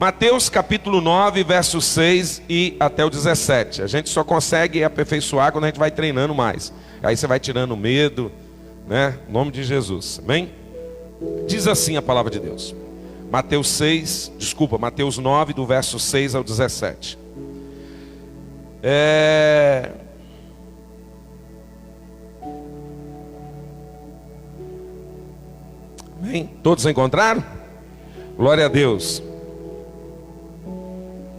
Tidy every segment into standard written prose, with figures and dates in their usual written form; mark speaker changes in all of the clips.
Speaker 1: Mateus capítulo 9, verso 6 e até o 17. A gente só consegue aperfeiçoar quando a gente vai treinando mais. Aí você vai tirando o medo, né? Em nome de Jesus, amém? Diz assim a palavra de Deus. Mateus 9, do verso 6 ao 17. Amém? Todos encontraram? Glória a Deus.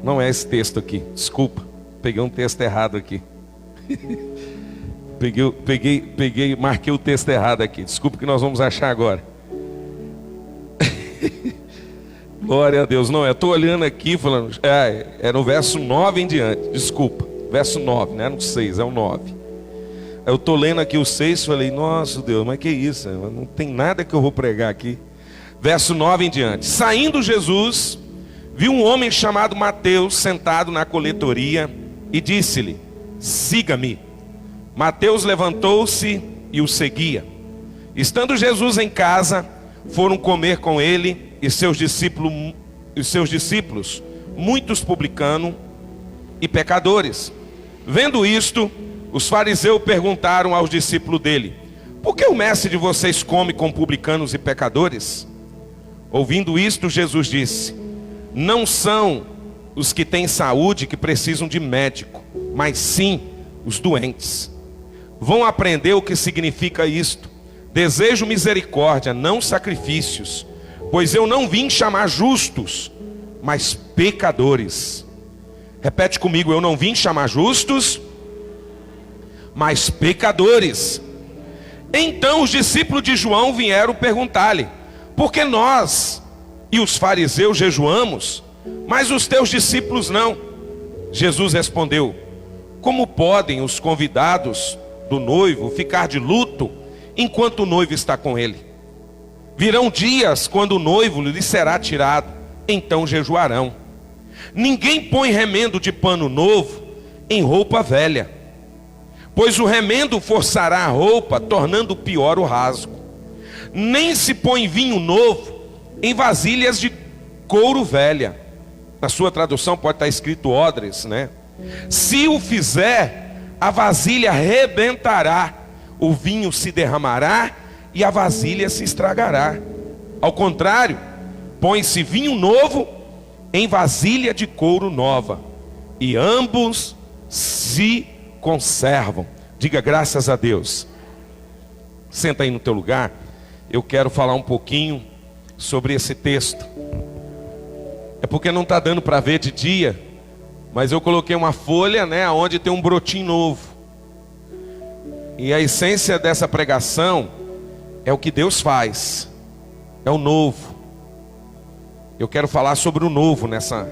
Speaker 1: Não é esse texto aqui, desculpa, peguei um texto errado aqui. Marquei o texto errado aqui. Desculpa, que nós vamos achar agora. Glória a Deus. Não, eu estou olhando aqui falando, é no verso 9 em diante. Desculpa, verso 9, não é no 6, é o 9. Eu estou lendo aqui o 6 e falei, nossa Deus, mas que isso? Não tem nada que eu vou pregar aqui. Verso 9 em diante. Saindo Jesus, viu um homem chamado Mateus sentado na coletoria e disse-lhe, siga-me. Mateus levantou-se e o seguia. Estando Jesus em casa, foram comer com ele e seus discípulos, muitos publicanos e pecadores. Vendo isto, os fariseus perguntaram aos discípulos dele, por que o mestre de vocês come com publicanos e pecadores? Ouvindo isto, Jesus disse, não são os que têm saúde que precisam de médico, mas sim os doentes. Vão aprender o que significa isto. Desejo misericórdia, não sacrifícios, pois eu não vim chamar justos, mas pecadores. Repete comigo, eu não vim chamar justos, mas pecadores. Então os discípulos de João vieram perguntar-lhe, por que nós e os fariseus jejuamos, mas os teus discípulos não? Jesus respondeu, como podem os convidados do noivo ficar de luto enquanto o noivo está com ele? Virão dias quando o noivo lhe será tirado, então jejuarão. Ninguém põe remendo de pano novo em roupa velha, pois o remendo forçará a roupa, tornando pior o rasgo. Nem se põe vinho novo em vasilhas de couro velha. Na sua tradução pode estar escrito odres, né? Se o fizer, a vasilha rebentará, o vinho se derramará e a vasilha se estragará. Ao contrário, põe-se vinho novo em vasilha de couro nova, e ambos se conservam. Diga graças a Deus. Senta aí no teu lugar. Eu quero falar um pouquinho sobre esse texto. É porque não está dando para ver de dia, mas eu coloquei uma folha, né, onde tem um brotinho novo. E a essência dessa pregação é o que Deus faz, é o novo. Eu quero falar sobre o novo nessa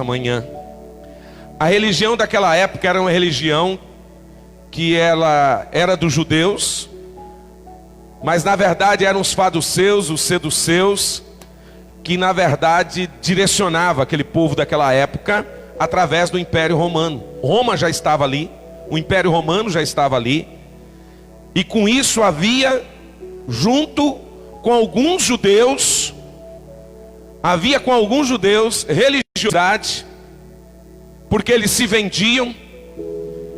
Speaker 1: manhã. A religião daquela época era uma religião que ela era dos judeus, mas na verdade eram os saduceus, os seduceus, que na verdade direcionava aquele povo daquela época através do Império Romano. Roma já estava ali, o Império Romano já estava ali, e com isso havia, junto com alguns judeus, religiosidade, porque eles se vendiam,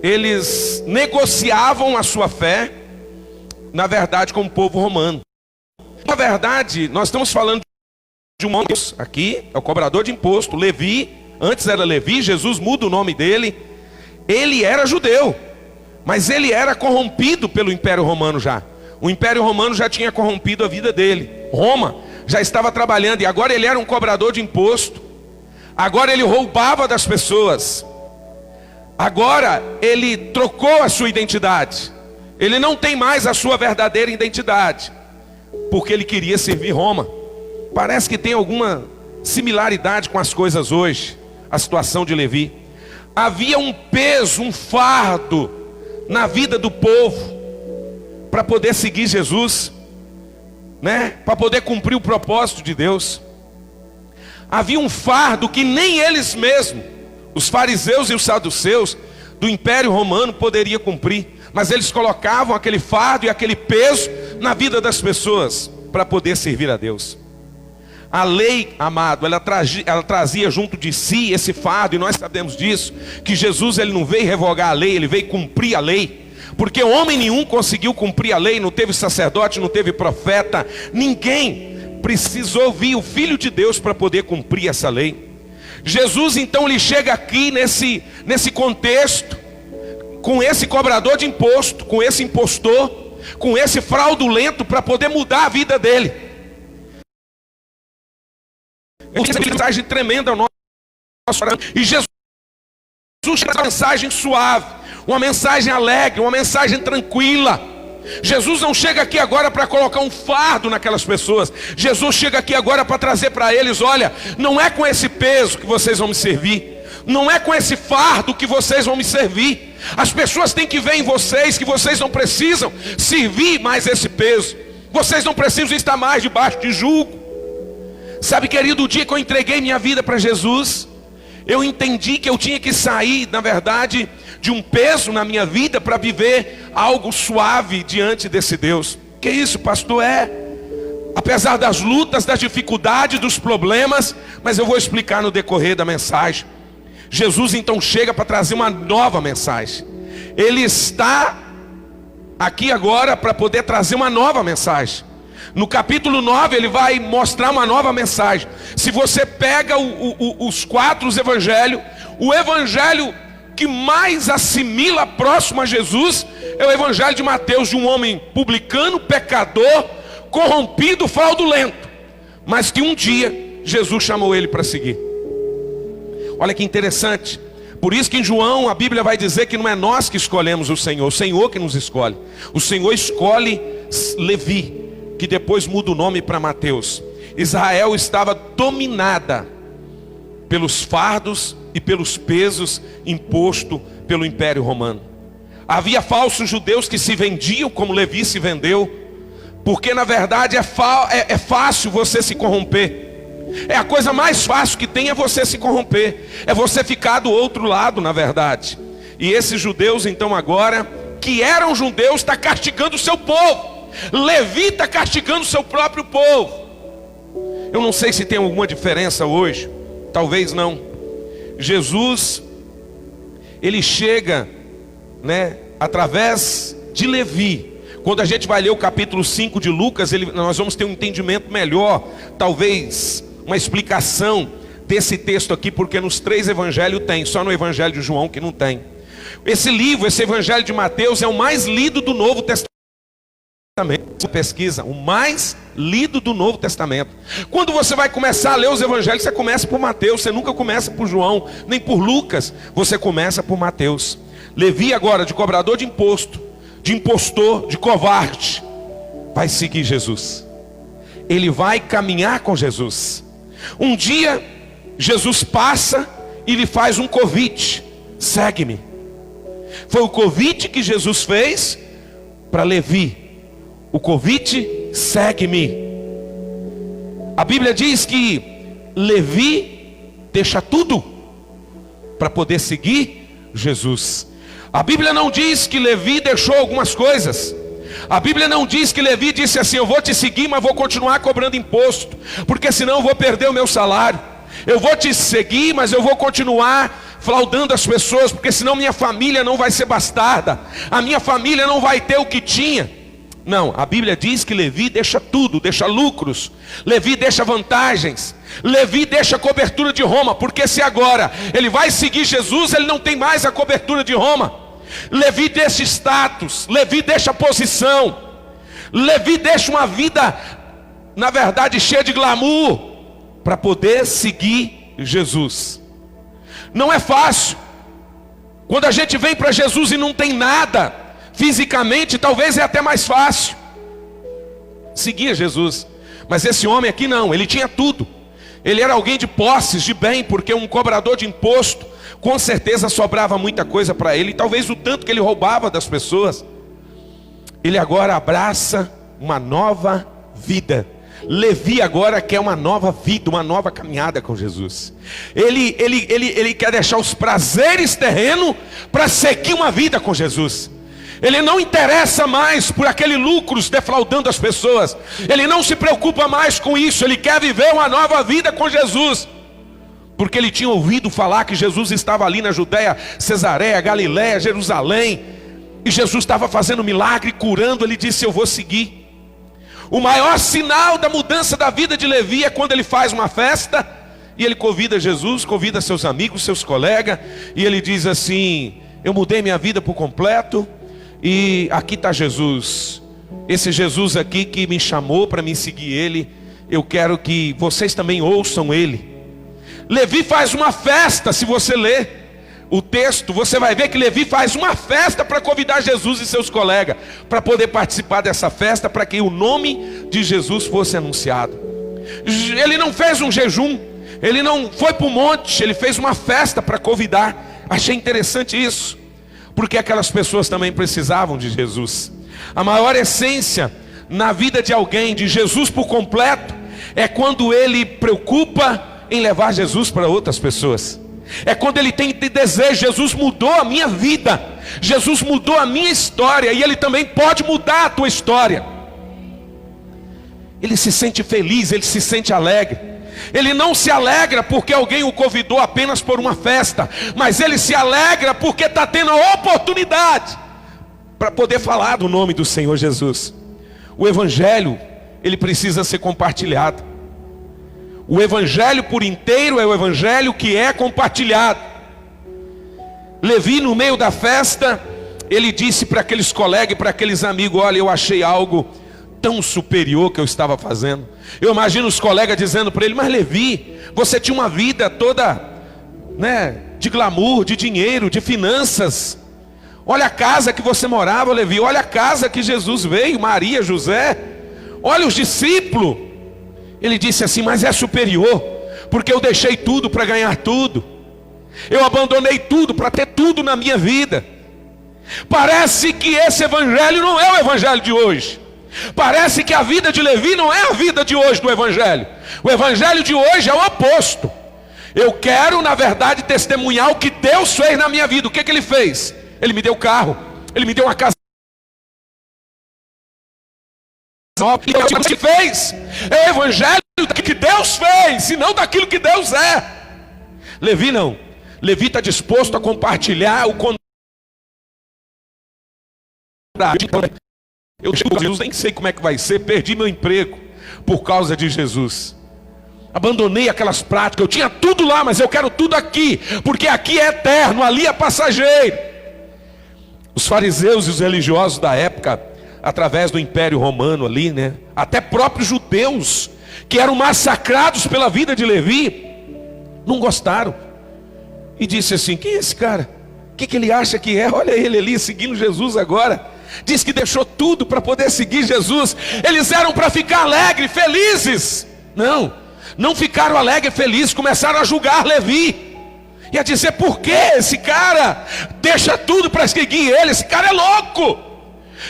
Speaker 1: eles negociavam a sua fé, na verdade, com o povo romano. Na verdade, nós estamos falando de um homem, aqui é o cobrador de imposto, Levi. Antes era Levi, Jesus muda o nome dele. Ele era judeu, mas ele era corrompido pelo Império Romano já. O Império Romano já tinha corrompido a vida dele. Roma já estava trabalhando, e agora ele era um cobrador de imposto. Agora ele roubava das pessoas. Agora ele trocou a sua identidade. Ele não tem mais a sua verdadeira identidade, porque ele queria servir Roma. Parece que tem alguma similaridade com as coisas hoje, a situação de Levi. Havia um peso, um fardo na vida do povo para poder seguir Jesus, né? Para poder cumprir o propósito de Deus. Havia um fardo que nem eles mesmos, os fariseus e os saduceus do Império Romano, poderiam cumprir. Mas eles colocavam aquele fardo e aquele peso na vida das pessoas para poder servir a Deus. A lei, amado, ela trazia junto de si esse fardo, e nós sabemos disso, que Jesus ele não veio revogar a lei, ele veio cumprir a lei. Porque homem nenhum conseguiu cumprir a lei, não teve sacerdote, não teve profeta, ninguém precisou vir o Filho de Deus para poder cumprir essa lei. Jesus então ele chega aqui nesse contexto, com esse cobrador de imposto, com esse impostor, com esse fraudulento, para poder mudar a vida dele. Essa mensagem tremenda ao nosso coração. E Jesus traz uma mensagem suave, uma mensagem alegre, uma mensagem tranquila. Jesus não chega aqui agora para colocar um fardo naquelas pessoas. Jesus chega aqui agora para trazer para eles: olha, não é com esse peso que vocês vão me servir, não é com esse fardo que vocês vão me servir. As pessoas têm que ver em vocês que vocês não precisam servir mais esse peso, vocês não precisam estar mais debaixo de jugo. Sabe, querido, o dia que eu entreguei minha vida para Jesus, eu entendi que eu tinha que sair, na verdade, de um peso na minha vida para viver algo suave diante desse Deus. Que isso, pastor? Apesar das lutas, das dificuldades, dos problemas, mas eu vou explicar no decorrer da mensagem. Jesus então chega para trazer uma nova mensagem. Ele está aqui agora para poder trazer uma nova mensagem. No capítulo 9 ele vai mostrar uma nova mensagem. Se você pega os 4 evangelhos, o evangelho que mais assimila próximo a Jesus é o evangelho de Mateus, de um homem publicano, pecador, corrompido, fraudulento, mas que um dia Jesus chamou ele para seguir. Olha que interessante. Por isso que em João a Bíblia vai dizer que não é nós que escolhemos o Senhor que nos escolhe. O Senhor escolhe Levi, que depois muda o nome para Mateus. Israel estava dominada pelos fardos e pelos pesos imposto pelo Império Romano. Havia falsos judeus que se vendiam como Levi se vendeu, porque na verdade é fácil você se corromper. É a coisa mais fácil que tem, é você se corromper, é você ficar do outro lado, na verdade. E esses judeus então agora, que eram judeus, está castigando o seu povo. Levi está castigando o seu próprio povo. Eu não sei se tem alguma diferença hoje, talvez não. Jesus, ele chega, através de Levi. Quando a gente vai ler o capítulo 5 de Lucas, nós vamos ter um entendimento melhor, talvez uma explicação desse texto aqui, porque nos 3 evangelhos tem, só no evangelho de João que não tem. Esse livro, esse evangelho de Mateus é o mais lido do Novo Testamento. Pesquisa, o mais lido do Novo Testamento. Quando você vai começar a ler os evangelhos, você começa por Mateus, você nunca começa por João, nem por Lucas, você começa por Mateus. Levi agora, de cobrador de imposto, de impostor, de covarde, vai seguir Jesus. Ele vai caminhar com Jesus. Um dia Jesus passa e lhe faz um convite: segue-me. Foi o convite que Jesus fez para Levi. O convite: segue-me. A Bíblia diz que Levi deixa tudo para poder seguir Jesus. A Bíblia não diz que Levi deixou algumas coisas. A Bíblia não diz que Levi disse assim: eu vou te seguir, mas vou continuar cobrando imposto, porque senão eu vou perder o meu salário. Eu vou te seguir, mas eu vou continuar fraudando as pessoas, porque senão minha família não vai ser bastarda, a minha família não vai ter o que tinha. Não, a Bíblia diz que Levi deixa tudo, deixa lucros, Levi deixa vantagens, Levi deixa cobertura de Roma, porque se agora ele vai seguir Jesus, ele não tem mais a cobertura de Roma. Levi deixa status, Levi deixa posição, Levi deixa uma vida, na verdade, cheia de glamour, para poder seguir Jesus. Não é fácil. Quando a gente vem para Jesus e não tem nada, fisicamente, talvez é até mais fácil seguir Jesus. Mas esse homem aqui não, ele tinha tudo. Ele era alguém de posses, de bem, porque um cobrador de imposto, com certeza sobrava muita coisa para ele. E talvez o tanto que ele roubava das pessoas. Ele agora abraça uma nova vida. Levi agora quer uma nova vida, uma nova caminhada com Jesus. Ele quer deixar os prazeres terrenos para seguir uma vida com Jesus. Ele não interessa mais por aquele lucro defraudando as pessoas. Ele não se preocupa mais com isso. Ele quer viver uma nova vida com Jesus. Porque ele tinha ouvido falar que Jesus estava ali na Judéia, Cesareia, Galiléia, Jerusalém. E Jesus estava fazendo milagre, curando. Ele disse: eu vou seguir. O maior sinal da mudança da vida de Levi é quando ele faz uma festa. E ele convida Jesus, convida seus amigos, seus colegas. E ele diz assim: eu mudei minha vida por completo. E aqui está Jesus. Esse Jesus aqui que me chamou para me seguir ele. Eu quero que vocês também ouçam ele. Levi faz uma festa. Se você ler o texto, você vai ver que Levi faz uma festa para convidar Jesus e seus colegas para poder participar dessa festa, para que o nome de Jesus fosse anunciado. Ele não fez um jejum, ele não foi para o monte, ele fez uma festa para convidar. Achei interessante isso, porque aquelas pessoas também precisavam de Jesus. A maior essência na vida de alguém, de Jesus por completo, é quando ele preocupa em levar Jesus para outras pessoas. É quando ele tem desejo. Jesus mudou a minha vida, Jesus mudou a minha história, e ele também pode mudar a tua história. Ele se sente feliz, ele se sente alegre. Ele não se alegra porque alguém o convidou apenas por uma festa, mas ele se alegra porque está tendo a oportunidade para poder falar do nome do Senhor Jesus. O evangelho, ele precisa ser compartilhado. O evangelho por inteiro é o evangelho que é compartilhado. Levi, no meio da festa, ele disse para aqueles colegas, para aqueles amigos: olha, eu achei algo tão superior que eu estava fazendo. Eu imagino os colegas dizendo para ele: mas Levi, você tinha uma vida toda, de glamour, de dinheiro, de finanças. Olha a casa que você morava, Levi. Olha a casa que Jesus veio, Maria, José. Olha os discípulos. Ele disse assim: mas é superior, porque eu deixei tudo para ganhar tudo. Eu abandonei tudo para ter tudo na minha vida. Parece que esse evangelho não é o evangelho de hoje. Parece que a vida de Levi não é a vida de hoje do evangelho. O evangelho de hoje é o oposto. Eu quero, na verdade, testemunhar o que Deus fez na minha vida. O que ele fez? Ele me deu carro, ele me deu uma casa. O que ele fez é o evangelho que Deus fez, e não daquilo que Deus é. Levi não. Levi está disposto a compartilhar o contrário. Eu digo: Jesus, nem sei como é que vai ser. Perdi meu emprego por causa de Jesus. Abandonei aquelas práticas. Eu tinha tudo lá, mas eu quero tudo aqui, porque aqui é eterno, ali é passageiro. Os fariseus e os religiosos da época, através do Império Romano ali, até próprios judeus que eram massacrados pela vida de Levi, não gostaram. E disse assim: quem é esse cara? O que ele acha que é? Olha ele ali seguindo Jesus agora. Diz que deixou tudo para poder seguir Jesus. Eles eram para ficar alegres, felizes. Não ficaram alegres, felizes. Começaram a julgar Levi e a dizer: por que esse cara deixa tudo para seguir ele? Esse cara é louco.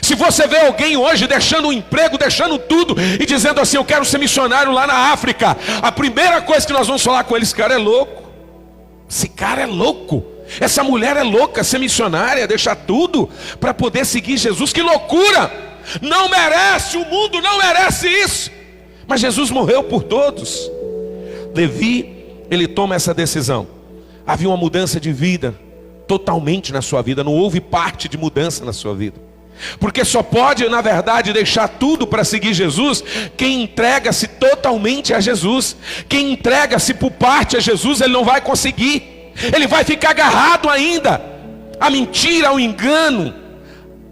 Speaker 1: Se você vê alguém hoje deixando um emprego, deixando tudo e dizendo assim: eu quero ser missionário lá na África, a primeira coisa que nós vamos falar com ele: esse cara é louco. Esse cara é louco. Essa mulher é louca, ser missionária, deixar tudo para poder seguir Jesus. Que loucura! Não merece, o mundo não merece isso. Mas Jesus morreu por todos. Levi, ele toma essa decisão. Havia uma mudança de vida totalmente na sua vida. Não houve parte de mudança na sua vida. Porque só pode, na verdade, deixar tudo para seguir Jesus quem entrega-se totalmente a Jesus. Quem entrega-se por parte a Jesus, ele não vai conseguir. Ele vai ficar agarrado ainda à mentira, ao engano,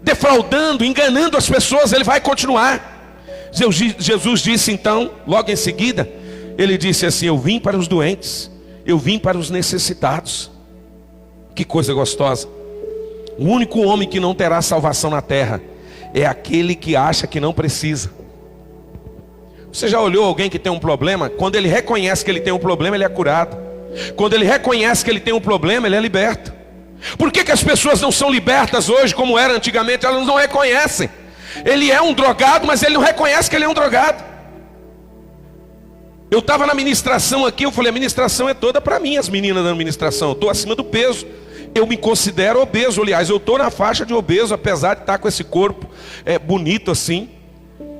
Speaker 1: defraudando, enganando as pessoas. Ele vai continuar. Jesus disse então, logo em seguida, ele disse assim: eu vim para os doentes, eu vim para os necessitados. Que coisa gostosa. O único homem que não terá salvação na terra é aquele que acha que não precisa. Você já olhou alguém que tem um problema? Quando ele reconhece que ele tem um problema, ele é curado. Quando ele reconhece que ele tem um problema, ele é liberto. Por que as pessoas não são libertas hoje como era antigamente? Elas não reconhecem. Ele é um drogado, mas ele não reconhece que ele é um drogado. Eu estava na ministração aqui, eu falei: a ministração é toda para mim. As meninas da ministração, eu estou acima do peso. Eu me considero obeso, aliás, eu estou na faixa de obeso, apesar de estar com esse corpo bonito assim.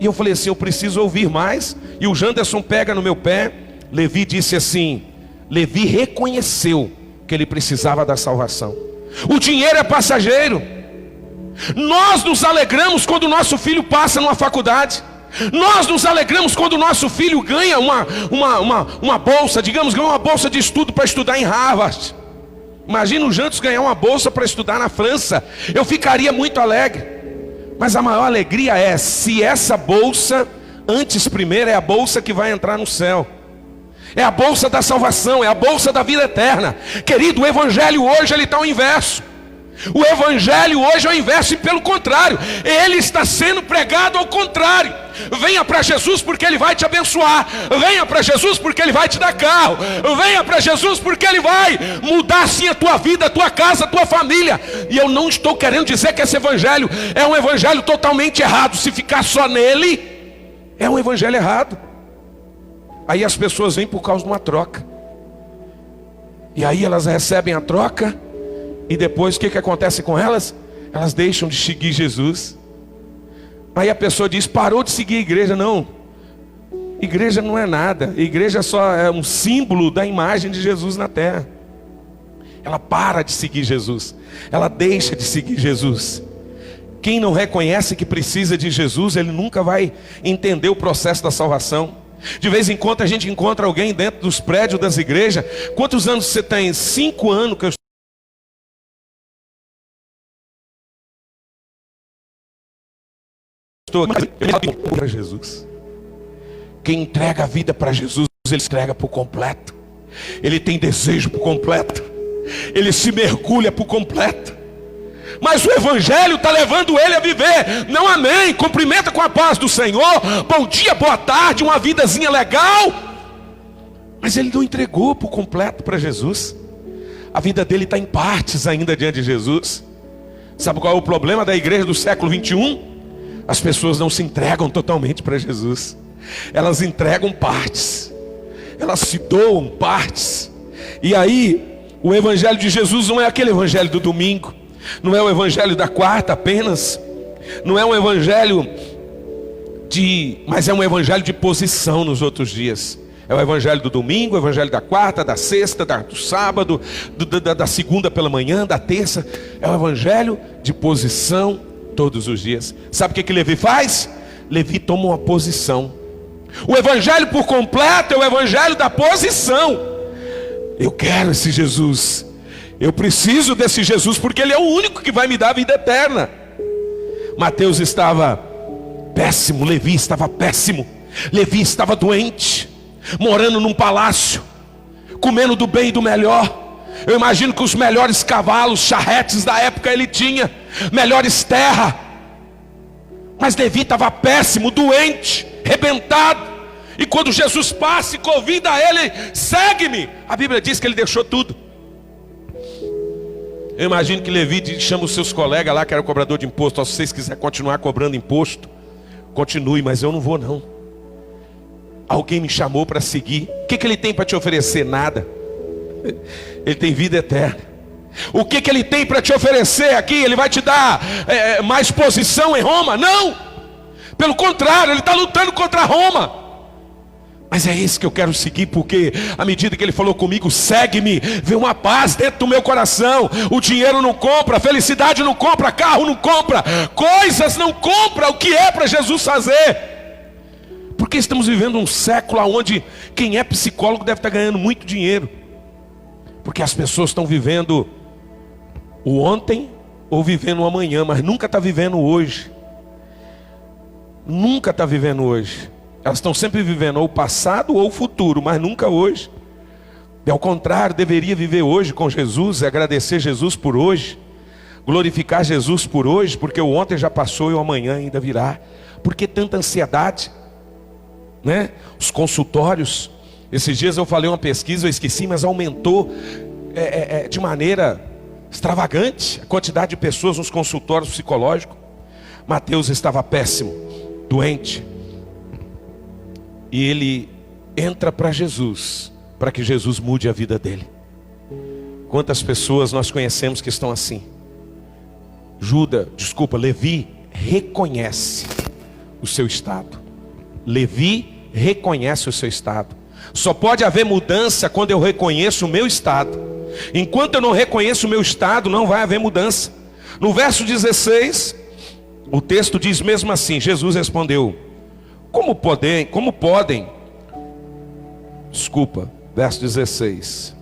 Speaker 1: E eu falei assim, eu preciso ouvir mais. E o Janderson pega no meu pé. Levi disse assim, Levi reconheceu que ele precisava da salvação. O dinheiro é passageiro. Nós nos alegramos quando o nosso filho passa numa faculdade. Nós nos alegramos quando o nosso filho ganha uma bolsa, digamos, ganha uma bolsa de estudo para estudar em Harvard. Imagina o Jantos ganhar uma bolsa para estudar na França. Eu ficaria muito alegre. Mas a maior alegria é se essa bolsa, antes primeiro, é a bolsa que vai entrar no céu. É a bolsa da salvação, é a bolsa da vida eterna. Querido, o evangelho hoje ele está ao inverso. O evangelho hoje é o inverso, e pelo contrário, ele está sendo pregado ao contrário. Venha para Jesus porque ele vai te abençoar. Venha para Jesus porque ele vai te dar carro. Venha para Jesus porque ele vai mudar sim a tua vida, a tua casa, a tua família. E eu não estou querendo dizer que esse evangelho é um evangelho totalmente errado. Se ficar só nele, é um evangelho errado. Aí as pessoas vêm por causa de uma troca. E aí elas recebem a troca. E depois o que acontece com elas? Elas deixam de seguir Jesus. Aí a pessoa diz, parou de seguir a igreja. Não, igreja não é nada. Igreja só é um símbolo da imagem de Jesus na terra. Ela para de seguir Jesus. Ela deixa de seguir Jesus. Quem não reconhece que precisa de Jesus, ele nunca vai entender o processo da salvação. De vez em quando a gente encontra alguém dentro dos prédios das igrejas. Quantos anos você tem? 5 anos que eu estou aqui para Jesus. Quem entrega a vida para Jesus, ele entrega por completo. Ele tem desejo por completo. Ele se mergulha por completo. Mas o evangelho está levando ele a viver, não amém, cumprimenta com a paz do Senhor, bom dia, boa tarde, uma vidazinha legal. Mas ele não entregou por completo para Jesus. A vida dele está em partes ainda diante de Jesus. Sabe qual é o problema da igreja do século 21? As pessoas não se entregam totalmente para Jesus. Elas entregam partes. Elas se doam partes. E aí, o evangelho de Jesus não é aquele evangelho do domingo. Não é o evangelho da quarta apenas. Não é um evangelho mas é um evangelho de posição nos outros dias. É o evangelho do domingo, o evangelho da quarta, da sexta, do sábado, da segunda pela manhã, da terça. É o evangelho de posição todos os dias. Sabe o que Levi faz? Levi toma uma posição. O evangelho por completo é o evangelho da posição. Eu quero esse Jesus. Eu preciso desse Jesus porque ele é o único que vai me dar a vida eterna. Mateus estava péssimo, Levi estava péssimo. Levi estava doente, morando num palácio, comendo do bem e do melhor. Eu imagino que os melhores cavalos, charretes da época ele tinha, melhores terra. Mas Levi estava péssimo, doente, rebentado. E quando Jesus passa e convida ele, segue-me, a Bíblia diz que ele deixou tudo. Eu imagino que Levi chama os seus colegas lá, que era cobrador de imposto. Se vocês quiserem continuar cobrando imposto, continue, mas eu não vou não. Alguém me chamou para seguir. O que ele tem para te oferecer? Nada. Ele tem vida eterna. O que ele tem para te oferecer aqui? Ele vai te dar mais posição em Roma? Não. Pelo contrário, ele está lutando contra Roma. Mas é esse que eu quero seguir, porque à medida que ele falou comigo, segue-me, vê uma paz dentro do meu coração. O dinheiro não compra, a felicidade não compra, carro não compra, coisas não compra o que é para Jesus fazer. Porque estamos vivendo um século onde quem é psicólogo deve estar ganhando muito dinheiro. Porque as pessoas estão vivendo o ontem ou vivendo o amanhã, mas nunca está vivendo o hoje. Nunca está vivendo hoje. Elas estão sempre vivendo ou o passado ou o futuro, mas nunca hoje. E ao contrário, deveria viver hoje com Jesus, agradecer Jesus por hoje, glorificar Jesus por hoje, porque o ontem já passou e o amanhã ainda virá. Por que tanta ansiedade? Né? Os consultórios, esses dias eu falei uma pesquisa, eu esqueci, mas aumentou de maneira extravagante a quantidade de pessoas nos consultórios psicológicos. Mateus estava péssimo, doente. E ele entra para Jesus, para que Jesus mude a vida dele. Quantas pessoas nós conhecemos que estão assim? Levi reconhece o seu estado. Levi reconhece o seu estado. Só pode haver mudança quando eu reconheço o meu estado. Enquanto eu não reconheço o meu estado, não vai haver mudança. No verso 16, o texto diz mesmo assim: Jesus respondeu: verso 16,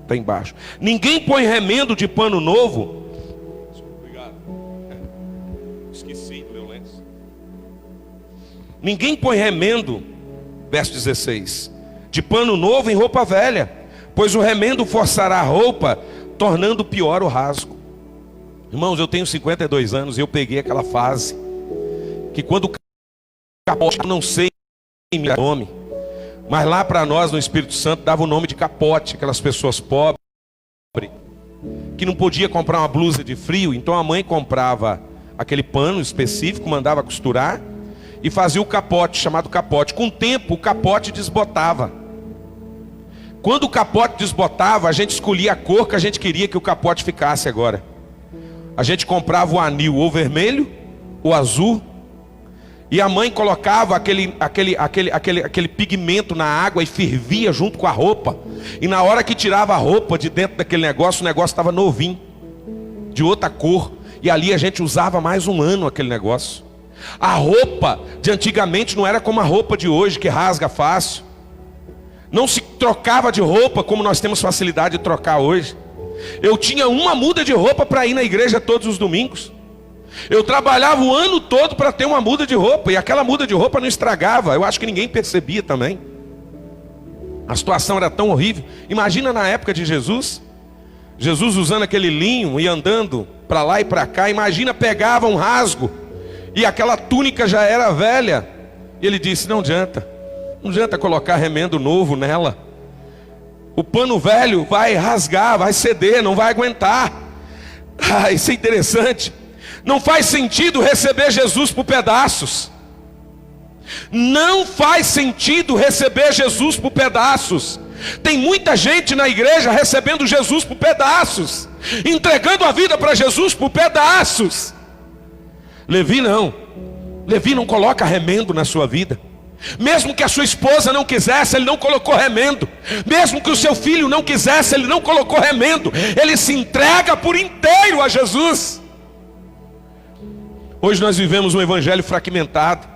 Speaker 1: está embaixo. Ninguém põe remendo de pano novo. Obrigado. Esqueci meu lenço. Ninguém põe remendo, verso 16, de pano novo em roupa velha, pois o remendo forçará a roupa, tornando pior o rasgo. Irmãos, eu tenho 52 anos e eu peguei aquela fase que quando o capote, não sei o nome, mas lá para nós no Espírito Santo dava o nome de capote, aquelas pessoas pobres que não podia comprar uma blusa de frio, então a mãe comprava aquele pano específico, mandava costurar e fazia o capote, chamado capote. Com o tempo o capote desbotava. Quando o capote desbotava, a gente escolhia a cor que a gente queria que o capote ficasse agora. A gente comprava o anil ou vermelho ou azul, e a mãe colocava aquele pigmento na água e fervia junto com a roupa. E na hora que tirava a roupa de dentro daquele negócio, o negócio estava novinho, de outra cor. E ali a gente usava mais um ano aquele negócio. A roupa de antigamente não era como a roupa de hoje, que rasga fácil. Não se trocava de roupa como nós temos facilidade de trocar hoje. Eu tinha uma muda de roupa para ir na igreja todos os domingos. Eu trabalhava o ano todo para ter uma muda de roupa, e aquela muda de roupa não estragava. Eu acho que ninguém percebia também. A situação era tão horrível. Imagina na época de Jesus. Jesus usando aquele linho e andando para lá e para cá. Imagina, pegava um rasgo e aquela túnica já era velha. E ele disse: não adianta colocar remendo novo nela. O pano velho vai rasgar, vai ceder, não vai aguentar. Isso é interessante. Não faz sentido receber Jesus por pedaços. Não faz sentido receber Jesus por pedaços. Tem muita gente na igreja recebendo Jesus por pedaços, entregando a vida para Jesus por pedaços. Levi não coloca remendo na sua vida. Mesmo que a sua esposa não quisesse, ele não colocou remendo. Mesmo que o seu filho não quisesse, ele não colocou remendo. Ele se entrega por inteiro a Jesus. Hoje nós vivemos um evangelho fragmentado,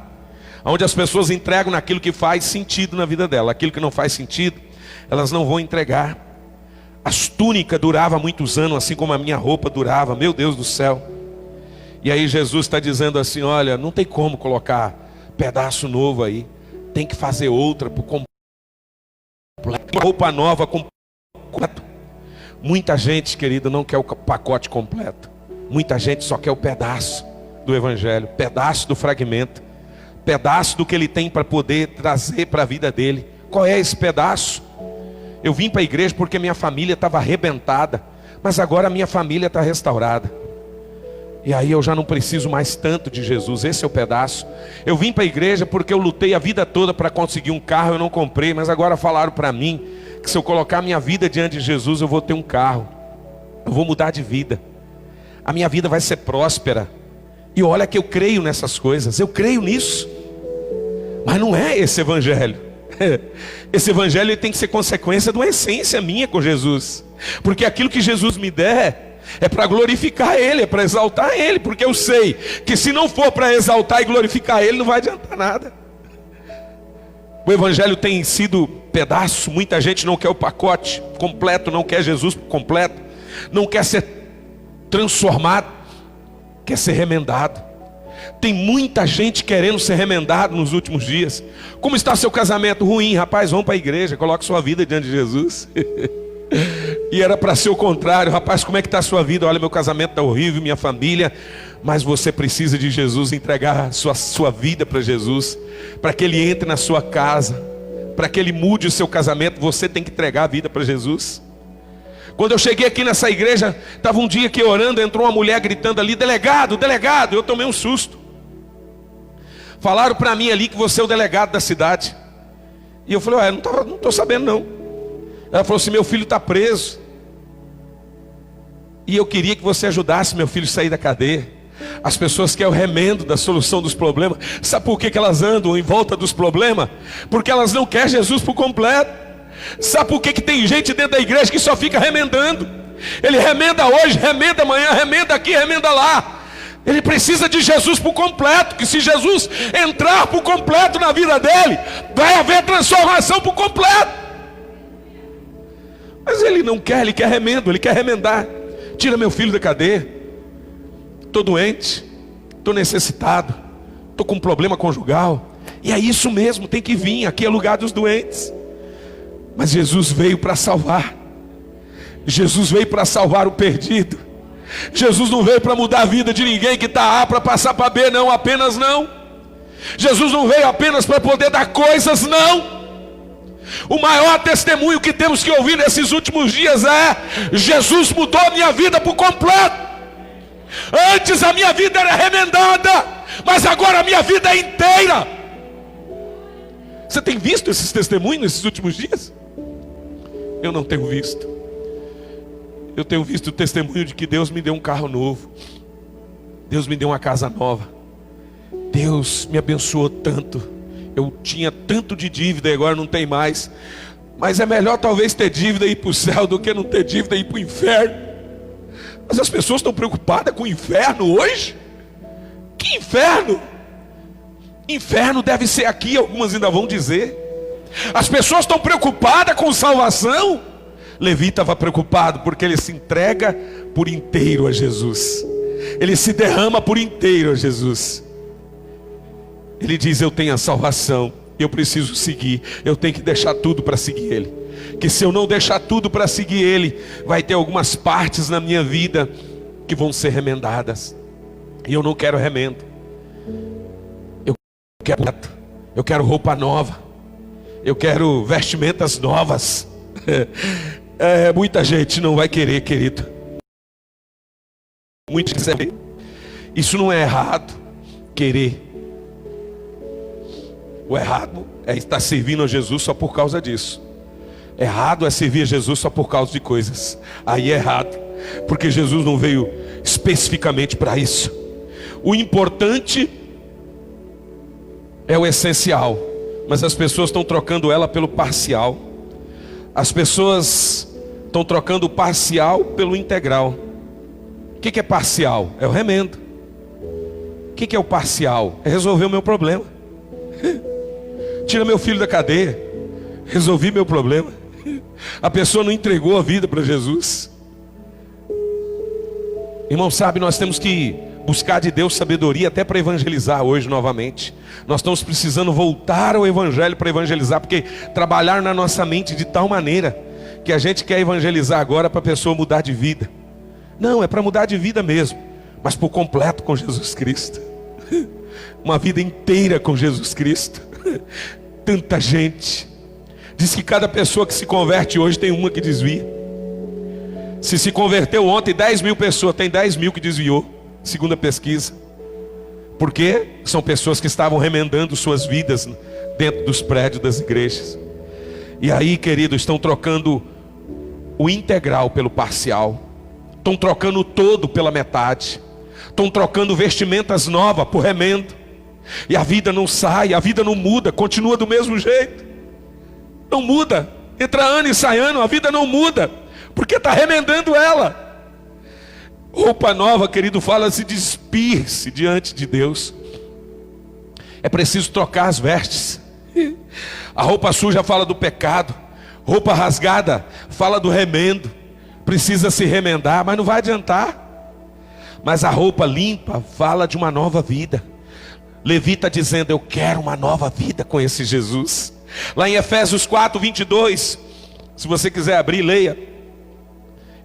Speaker 1: onde as pessoas entregam naquilo que faz sentido na vida dela. Aquilo que não faz sentido, elas não vão entregar. As túnicas duravam muitos anos, assim como a minha roupa durava. Meu Deus do céu. E aí Jesus está dizendo assim: olha, não tem como colocar pedaço novo aí, tem que fazer outra por completo, uma roupa nova completo. Muita gente, querido, não quer o pacote completo. Muita gente só quer o pedaço do evangelho, pedaço do fragmento, pedaço do que ele tem para poder trazer para a vida dele. Qual é esse pedaço? Eu vim para a igreja porque minha família estava arrebentada, mas agora a minha família está restaurada. E aí eu já não preciso mais tanto de Jesus. Esse é o pedaço. Eu vim para a igreja porque eu lutei a vida toda para conseguir um carro, eu não comprei, mas agora falaram para mim que se eu colocar minha vida diante de Jesus, eu vou ter um carro, eu vou mudar de vida, a minha vida vai ser próspera. E olha que eu creio nessas coisas, eu creio nisso. Mas não é esse evangelho. Esse evangelho tem que ser consequência de uma essência minha com Jesus. Porque aquilo que Jesus me der é para glorificar Ele, é para exaltar Ele. Porque eu sei que se não for para exaltar e glorificar Ele, não vai adiantar nada. O evangelho tem sido pedaço. Muita gente não quer o pacote completo, não quer Jesus completo, não quer ser transformado, quer ser remendado. Tem muita gente querendo ser remendado nos últimos dias. Como está seu casamento? Ruim. Rapaz, vão para a igreja, coloque sua vida diante de Jesus. E era para ser o contrário. Rapaz, como é que está a sua vida? Olha, meu casamento está horrível, minha família. Mas você precisa de Jesus, entregar sua vida para Jesus, para que Ele entre na sua casa, para que Ele mude o seu casamento. Você tem que entregar a vida para Jesus. Quando eu cheguei aqui nessa igreja, estava um dia aqui orando, entrou uma mulher gritando ali: delegado, delegado. Eu tomei um susto. Falaram para mim ali que você é o delegado da cidade. E eu falei: não estou sabendo não. Ela falou assim: meu filho está preso. E eu queria que você ajudasse meu filho a sair da cadeia. As pessoas querem o remendo da solução dos problemas. Sabe por que elas andam em volta dos problemas? Porque elas não querem Jesus por completo. Sabe por que tem gente dentro da igreja que só fica remendando? Ele remenda hoje, remenda amanhã, remenda aqui, remenda lá. Ele precisa de Jesus por completo. Que se Jesus entrar por completo na vida dele, vai haver transformação por completo. Mas ele não quer, ele quer remendo, ele quer remendar. Tira meu filho da cadeia. Estou doente, estou necessitado, estou com um problema conjugal. E é isso mesmo, tem que vir. Aqui é lugar dos doentes. Mas Jesus veio para salvar. Jesus veio para salvar o perdido. Jesus não veio para mudar a vida de ninguém que está A para passar para B, não, apenas não. Jesus não veio apenas para poder dar coisas, não. O maior testemunho que temos que ouvir nesses últimos dias é: Jesus mudou a minha vida por completo. Antes a minha vida era remendada, mas agora a minha vida é inteira. Você tem visto esses testemunhos nesses últimos dias? Eu não tenho visto. Eu tenho visto o testemunho de que Deus me deu um carro novo, Deus me deu uma casa nova, Deus me abençoou tanto. Eu tinha tanto de dívida e agora não tem mais. Mas é melhor talvez ter dívida e ir para o céu do que não ter dívida e ir para o inferno. Mas as pessoas estão preocupadas com o inferno hoje? Que inferno? Inferno deve ser aqui, algumas ainda vão dizer. As pessoas estão preocupadas com salvação? Levi estava preocupado porque ele se entrega por inteiro a Jesus. Ele se derrama por inteiro a Jesus. Ele diz: eu tenho a salvação, eu preciso seguir, eu tenho que deixar tudo para seguir Ele. Que se eu não deixar tudo para seguir Ele, vai ter algumas partes na minha vida que vão ser remendadas. E eu não quero remendo. Eu quero roupa nova. Eu quero vestimentas novas. Muita gente não vai querer, querido. Muitos dizem: isso não é errado, querer. O errado é estar servindo a Jesus só por causa disso. Errado é servir a Jesus só por causa de coisas. Aí é errado, porque Jesus não veio especificamente para isso. O importante é o essencial, mas as pessoas estão trocando ela pelo parcial. As pessoas estão trocando o parcial pelo integral. O que é parcial? É o remendo. O que é o parcial? É resolver o meu problema. Tira meu filho da cadeia, resolvi meu problema. A pessoa não entregou a vida para Jesus. Irmão, sabe, nós temos que buscar de Deus sabedoria até para evangelizar hoje novamente. Nós estamos precisando voltar ao evangelho para evangelizar, porque trabalhar na nossa mente de tal maneira que a gente quer evangelizar agora para a pessoa mudar de vida. Não, é para mudar de vida mesmo, mas por completo com Jesus Cristo. Uma vida inteira com Jesus Cristo. Tanta gente. Diz que cada pessoa que se converte hoje tem uma que desvia. Se converteu ontem 10 mil pessoas, tem 10 mil que desviou, segundo a pesquisa. Por quê? São pessoas que estavam remendando suas vidas dentro dos prédios das igrejas. E aí, querido, estão trocando o integral pelo parcial. Estão trocando o todo pela metade. Estão trocando vestimentas novas por remendo. E a vida não sai, a vida não muda, continua do mesmo jeito. Não muda. Entra ano e sai ano, a vida não muda, porque está remendando ela. Roupa nova, querido, fala-se de despir-se diante de Deus. É preciso trocar as vestes. A roupa suja fala do pecado. Roupa rasgada fala do remendo. Precisa se remendar, mas não vai adiantar. Mas a roupa limpa fala de uma nova vida. Levi está dizendo: eu quero uma nova vida com esse Jesus. Lá em Efésios 4:22, se você quiser abrir, leia.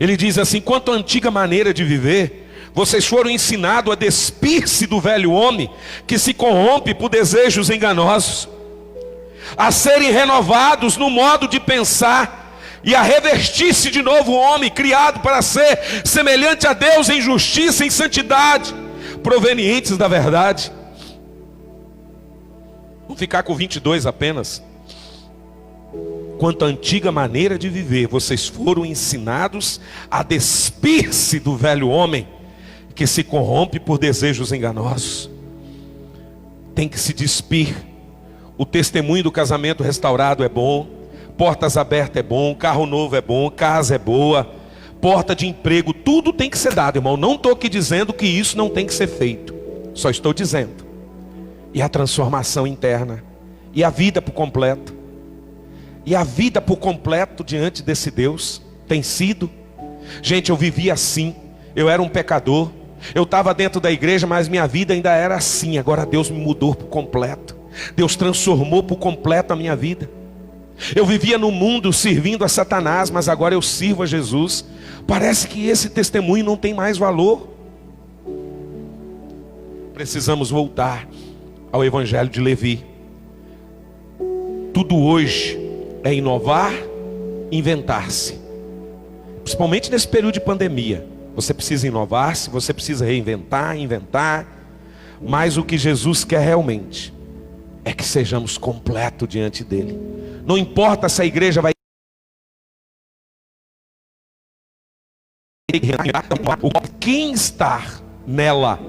Speaker 1: Ele diz assim: quanto à antiga maneira de viver, vocês foram ensinados a despir-se do velho homem, que se corrompe por desejos enganosos, a serem renovados no modo de pensar, e a revestir-se de novo homem, criado para ser semelhante a Deus em justiça e em santidade, provenientes da verdade. Vamos ficar com 22 apenas. quanto à antiga maneira de viver, vocês foram ensinados a despir-se do velho homem, que se corrompe por desejos enganosos. Tem que se despir. O testemunho do casamento restaurado é bom, portas abertas é bom, carro novo é bom, casa é boa, porta de emprego, tudo tem que ser dado, irmão. Não estou aqui dizendo que isso não tem que ser feito, só estou dizendo. E a transformação interna, e a vida por completo, e a vida por completo diante desse Deus tem sido. Gente, eu vivia assim, eu era um pecador, eu estava dentro da igreja, mas minha vida ainda era assim. Agora Deus me mudou por completo, Deus transformou por completo a minha vida. Eu vivia no mundo servindo a Satanás, mas agora eu sirvo a Jesus. Parece que esse testemunho não tem mais valor. Precisamos voltar ao Evangelho de Levi. Tudo hoje é inovar, inventar-se. Principalmente nesse período de pandemia. Você precisa inovar-se, você precisa reinventar, inventar. Mas o que Jesus quer realmente é que sejamos completos diante dele. Não importa se a igreja vai... Quem está nela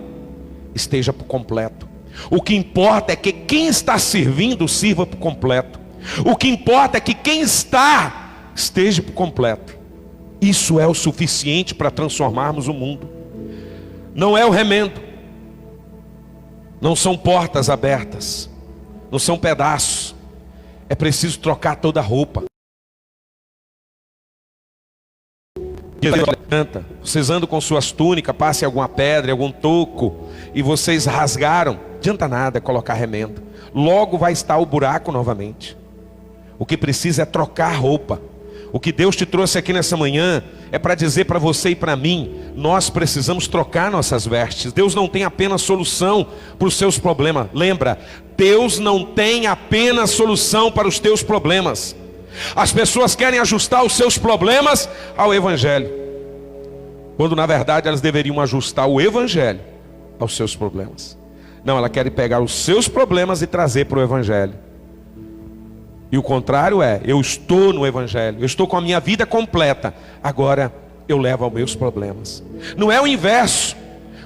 Speaker 1: esteja por completo. O que importa é que quem está servindo sirva por completo. O que importa é que quem está esteja por completo. Isso é o suficiente para transformarmos o mundo. Não é o remendo, não são portas abertas, não são pedaços. É preciso trocar toda a roupa. Vocês andam com suas túnicas, passe alguma pedra, algum toco, e vocês rasgaram. Não adianta nada colocar remendo. Logo vai estar o buraco novamente. O que precisa é trocar a roupa. O que Deus te trouxe aqui nessa manhã é para dizer para você e para mim: nós precisamos trocar nossas vestes. Deus não tem apenas solução para os seus problemas. Lembra, Deus não tem apenas solução para os teus problemas. As pessoas querem ajustar os seus problemas ao Evangelho, quando na verdade elas deveriam ajustar o Evangelho aos seus problemas. Não, ela quer pegar os seus problemas e trazer para o Evangelho. E o contrário é: eu estou no Evangelho, eu estou com a minha vida completa, agora eu levo aos meus problemas. Não é o inverso.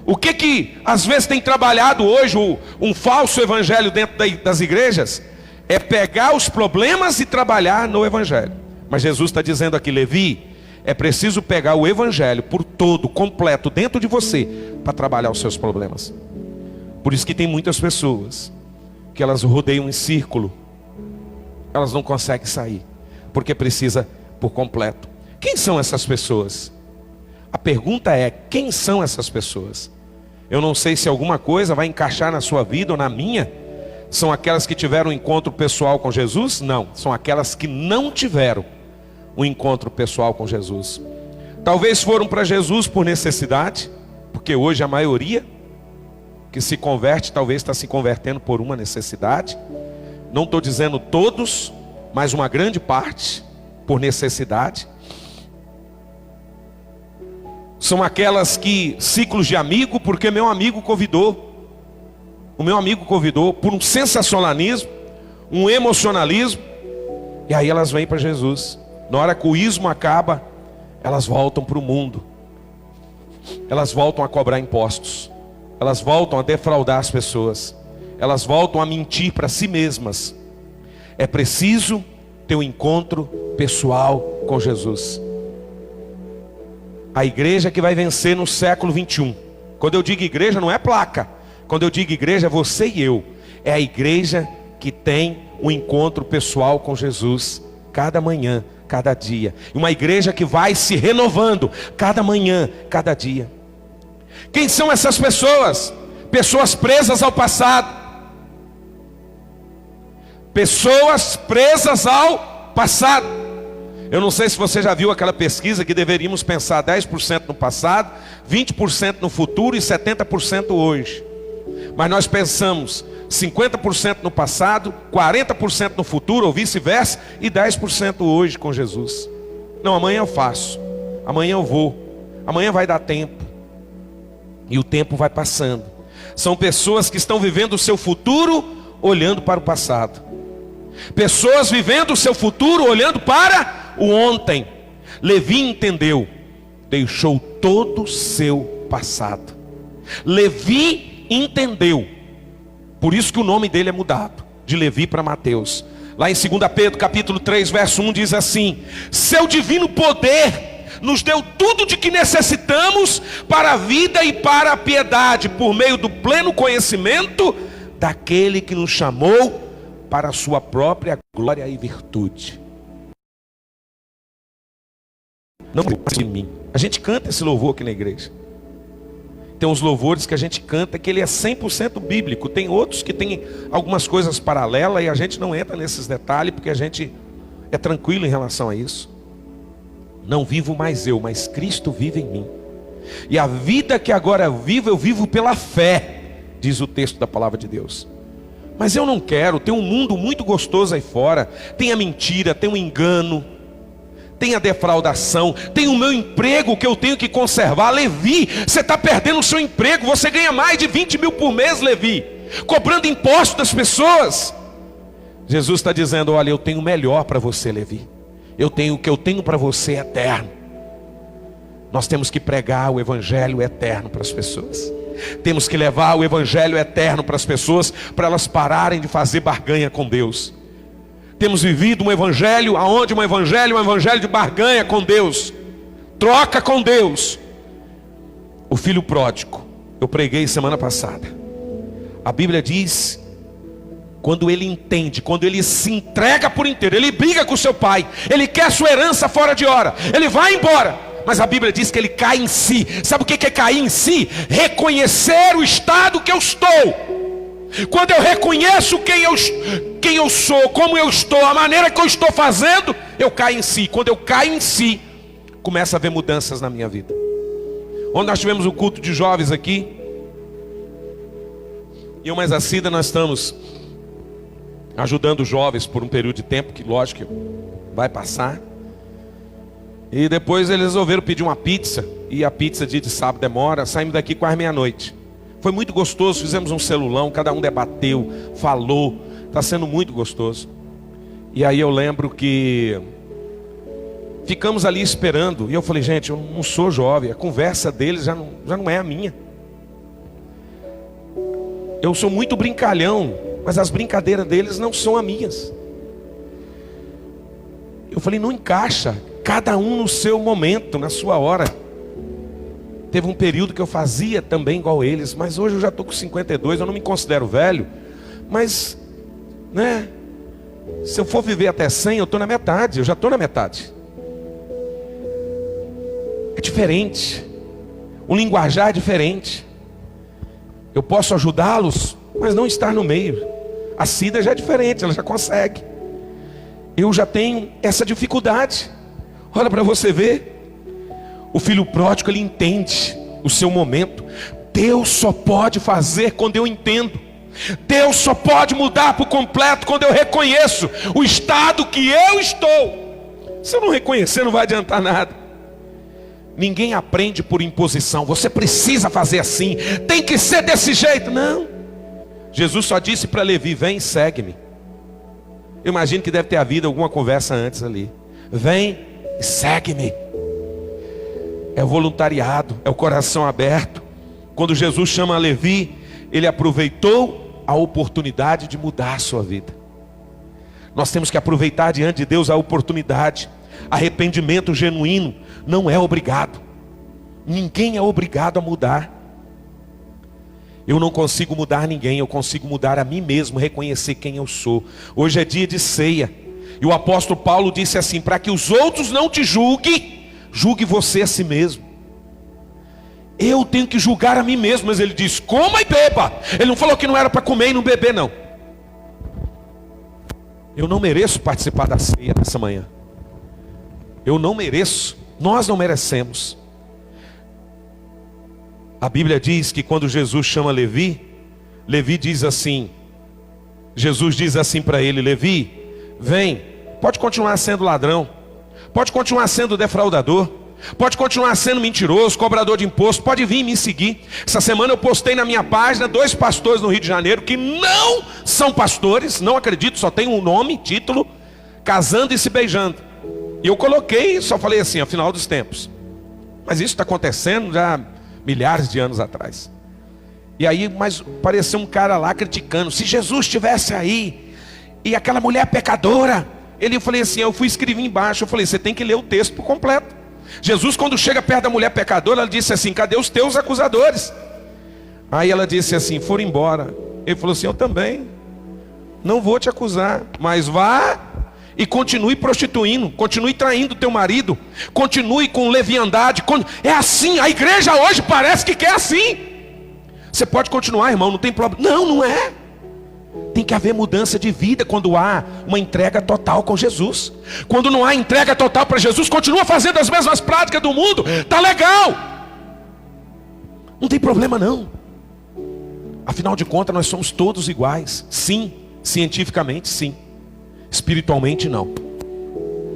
Speaker 1: O que às vezes tem trabalhado hoje um falso evangelho dentro das igrejas? É pegar os problemas e trabalhar no Evangelho. Mas Jesus está dizendo aqui: Levi, é preciso pegar o Evangelho por todo, completo, dentro de você, para trabalhar os seus problemas. Por isso que tem muitas pessoas que elas rodeiam em círculo, elas não conseguem sair, porque precisa por completo. Quem são essas pessoas? A pergunta é: quem são essas pessoas? Eu não sei se alguma coisa vai encaixar na sua vida ou na minha. São aquelas que tiveram um encontro pessoal com Jesus? Não, são aquelas que não tiveram um encontro pessoal com Jesus. Talvez foram para Jesus por necessidade, porque hoje a maioria que se converte talvez está se convertendo por uma necessidade. Não estou dizendo todos, mas uma grande parte por necessidade. São aquelas que ciclos de amigo, porque meu amigo convidou. O meu amigo convidou por um sensacionalismo, um emocionalismo, e aí elas vêm para Jesus. Na hora que o ismo acaba, elas voltam para o mundo. Elas voltam a cobrar impostos. Elas voltam a defraudar as pessoas. Elas voltam a mentir para si mesmas. É preciso ter um encontro pessoal com Jesus. A igreja que vai vencer no século 21. Quando eu digo igreja, não é placa. Quando eu digo igreja, é você e eu. É a igreja que tem um encontro pessoal com Jesus, cada manhã, cada dia. Uma igreja que vai se renovando, cada manhã, cada dia. Quem são essas pessoas? Pessoas presas ao passado. Pessoas presas ao passado. Eu não sei se você já viu aquela pesquisa que deveríamos pensar 10% no passado, 20% no futuro e 70% hoje. Mas nós pensamos 50% no passado, 40% no futuro, ou vice-versa, e 10% hoje com Jesus. Não, amanhã eu faço, amanhã eu vou, amanhã vai dar tempo. E o tempo vai passando. São pessoas que estão vivendo o seu futuro olhando para o passado. Pessoas vivendo o seu futuro, olhando para o ontem. Levi entendeu, deixou todo o seu passado. Levi entendeu, por isso que o nome dele é mudado, de Levi para Mateus. Lá em 2 Pedro capítulo 3, verso 1 diz assim: seu divino poder nos deu tudo de que necessitamos para a vida e para a piedade, por meio do pleno conhecimento daquele que nos chamou para a sua própria glória e virtude. Não de mim. A gente canta esse louvor aqui na igreja. Tem uns louvores que a gente canta que ele é 100% bíblico. Tem outros que tem algumas coisas paralelas e a gente não entra nesses detalhes porque a gente é tranquilo em relação a isso. Não vivo mais eu, mas Cristo vive em mim. E a vida que agora eu vivo pela fé, diz o texto da palavra de Deus. Mas eu não quero, tem um mundo muito gostoso aí fora. Tem a mentira, tem o engano, tem a defraudação, tem o meu emprego que eu tenho que conservar. Levi, você está perdendo o seu emprego. Você ganha mais de 20 mil por mês, Levi, cobrando imposto das pessoas. Jesus está dizendo: olha, eu tenho o melhor para você, Levi. Eu tenho o que eu tenho para você eterno. Nós temos que pregar o evangelho eterno para as pessoas. Temos que levar o evangelho eterno para as pessoas, para elas pararem de fazer barganha com Deus. Temos vivido um evangelho aonde um evangelho de barganha com Deus, troca com Deus. O filho pródigo, eu preguei semana passada. A Bíblia diz, quando ele entende, quando ele se entrega por inteiro, ele briga com seu pai, ele quer sua herança fora de hora, ele vai embora, mas a Bíblia diz que ele cai em si. Sabe o que é cair em si? Reconhecer o estado que eu estou. Quando eu reconheço quem eu sou, como eu estou, a maneira que eu estou fazendo, eu caio em si. Quando eu caio em si, começa a haver mudanças na minha vida. Onde nós tivemos o culto de jovens aqui, eu mais a Cida, nós estamos ajudando os jovens por um período de tempo, que lógico vai passar. E depois eles resolveram pedir uma pizza, e a pizza dia de sábado demora. Saímos daqui quase meia-noite. Foi muito gostoso, fizemos um celulão, cada um debateu, falou, está sendo muito gostoso. E aí eu lembro que ficamos ali esperando, e eu falei: gente, eu não sou jovem, a conversa deles já não é a minha. Eu sou muito brincalhão, mas as brincadeiras deles não são as minhas. Eu falei: não encaixa, cada um no seu momento, na sua hora. Teve um período que eu fazia também igual eles, mas hoje eu já estou com 52, eu não me considero velho, mas, né, se eu for viver até 100, eu estou na metade, eu já estou na metade. É diferente, o linguajar é diferente. Eu posso ajudá-los, mas não estar no meio. A Cida já é diferente, ela já consegue. Eu já tenho essa dificuldade. Olha para você ver. O filho pródigo, ele entende o seu momento. Deus só pode fazer quando eu entendo. Deus só pode mudar por completo quando eu reconheço o estado que eu estou. Se eu não reconhecer, não vai adiantar nada. Ninguém aprende por imposição. Você precisa fazer assim, tem que ser desse jeito. Não. Jesus só disse para Levi: vem, segue-me. Eu imagino que deve ter havido alguma conversa antes ali. Vem e segue-me. É o voluntariado, é o coração aberto. Quando Jesus chama Levi, ele aproveitou a oportunidade de mudar a sua vida. Nós temos que aproveitar diante de Deus a oportunidade. Arrependimento genuíno não é obrigado. Ninguém é obrigado a mudar. Eu não consigo mudar ninguém, eu consigo mudar a mim mesmo, reconhecer quem eu sou. Hoje é dia de ceia, e o apóstolo Paulo disse assim: para que os outros não te julguem, julgue você a si mesmo. Eu tenho que julgar a mim mesmo, mas ele diz: coma e beba. Ele não falou que não era para comer e não beber, não. Eu não mereço participar da ceia nessa manhã. Eu não mereço, nós não merecemos. A Bíblia diz que quando Jesus chama Levi, Levi diz assim, Jesus diz assim para ele: Levi, vem, pode continuar sendo ladrão, pode continuar sendo defraudador, pode continuar sendo mentiroso, cobrador de imposto, pode vir me seguir. Essa semana eu postei na minha página 2 pastores no Rio de Janeiro que não são pastores, não acredito, só tem um nome, título, casando e se beijando. E eu coloquei, só falei assim, ao final dos tempos. Mas isso está acontecendo já milhares de anos atrás. E aí, mas pareceu um cara lá criticando, se Jesus estivesse aí, e aquela mulher pecadora, eu falei assim, eu fui escrever embaixo, eu falei, você tem que ler o texto por completo. Jesus, quando chega perto da mulher pecadora, ela disse assim, cadê os teus acusadores? Aí ela disse assim, foram embora. Ele falou assim, eu também não vou te acusar, mas vá e continue prostituindo, continue traindo teu marido, continue com leviandade. É assim, a igreja hoje parece que quer assim. Você pode continuar, irmão, não tem problema. Não, não é. Tem que haver mudança de vida quando há uma entrega total com Jesus. Quando não há entrega total para Jesus, continua fazendo as mesmas práticas do mundo, tá legal, não tem problema não. Afinal de contas, nós somos todos iguais. Sim, cientificamente sim, espiritualmente não.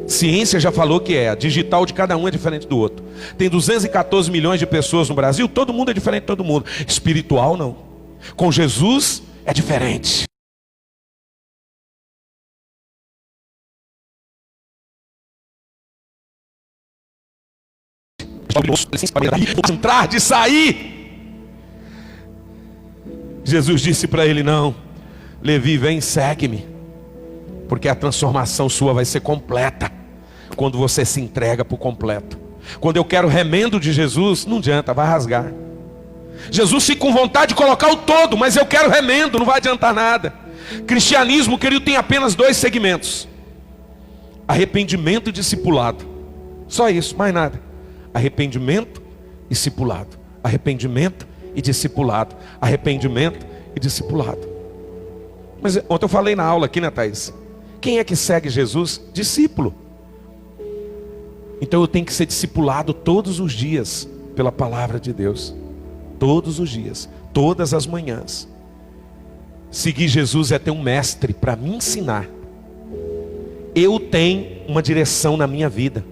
Speaker 1: Ciência já falou que a digital de cada um é diferente do outro. Tem 214 milhões de pessoas no Brasil, todo mundo é diferente de todo mundo. Espiritual não. Com Jesus é diferente. Entrar de sair. Jesus disse para ele, não, Levi, vem, segue-me, porque a transformação sua vai ser completa quando você se entrega por completo. Quando eu quero remendo de Jesus, não adianta, vai rasgar. Jesus fica com vontade de colocar o todo, mas eu quero remendo, não vai adiantar nada. Cristianismo, querido, tem apenas 2 segmentos: arrependimento e discipulado. Só isso, mais nada. Arrependimento e discipulado. Arrependimento e discipulado. Arrependimento e discipulado. Mas ontem eu falei na aula aqui, né, Thaís? Quem é que segue Jesus? Discípulo. Então eu tenho que ser discipulado todos os dias pela palavra de Deus. Todos os dias, todas as manhãs. Seguir Jesus é ter um mestre para me ensinar. Eu tenho uma direção na minha vida.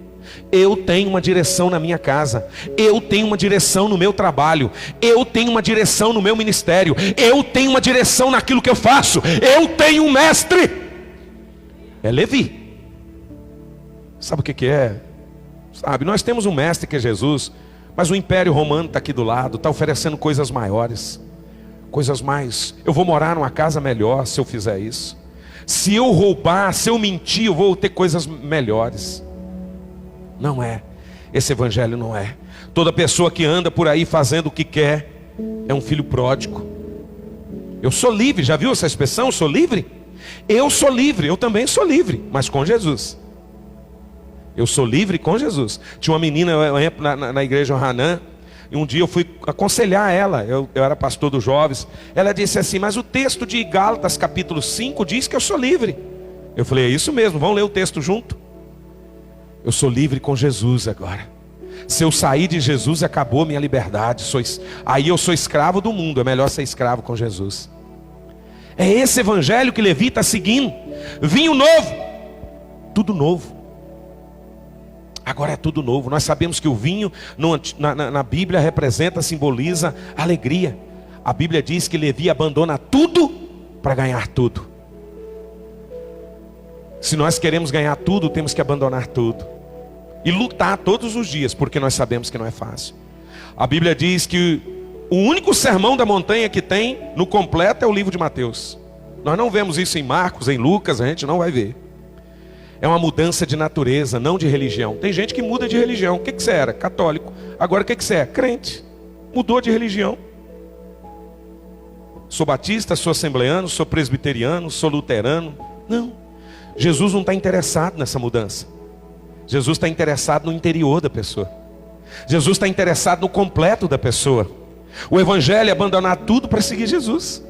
Speaker 1: Eu tenho uma direção na minha casa. Eu tenho uma direção no meu trabalho. Eu tenho uma direção no meu ministério. Eu tenho uma direção naquilo que eu faço. Eu tenho um mestre. É Levi. Sabe o que é? Sabe, nós temos um mestre que é Jesus, mas o Império Romano está aqui do lado, está oferecendo coisas maiores, coisas mais. Eu vou morar numa casa melhor se eu fizer isso. Se eu roubar, se eu mentir, eu vou ter coisas melhores. Não é. Esse evangelho não é. Toda pessoa que anda por aí fazendo o que quer é um filho pródigo. Eu sou livre, já viu essa expressão? Eu sou livre? Eu sou livre, eu também sou livre, mas com Jesus. Eu sou livre com Jesus. Tinha uma menina na igreja Hanan, e um dia eu fui aconselhar ela, eu era pastor dos jovens. Ela disse assim, mas o texto de Gálatas capítulo 5 diz que eu sou livre. Eu falei, é isso mesmo, vamos ler o texto junto. Eu sou livre com Jesus agora. Se eu sair de Jesus, acabou minha liberdade. Aí eu sou escravo do mundo, é melhor ser escravo com Jesus. É esse evangelho que Levi está seguindo. Vinho novo, tudo novo. Agora é tudo novo. Nós sabemos que o vinho na Bíblia representa, simboliza alegria. A Bíblia diz que Levi abandona tudo para ganhar tudo. Se nós queremos ganhar tudo, temos que abandonar tudo e lutar todos os dias, porque nós sabemos que não é fácil. A Bíblia diz que o único sermão da montanha que tem no completo é o livro de Mateus. Nós não vemos isso em Marcos, em Lucas, a gente não vai ver. É uma mudança de natureza, não de religião. Tem gente que muda de religião. O que você era? Católico. Agora o que você é? Crente. Mudou de religião. Sou batista, sou assembleano, sou presbiteriano, sou luterano. Não. Jesus não está interessado nessa mudança. Jesus está interessado no interior da pessoa. Jesus está interessado no completo da pessoa. O evangelho é abandonar tudo para seguir Jesus.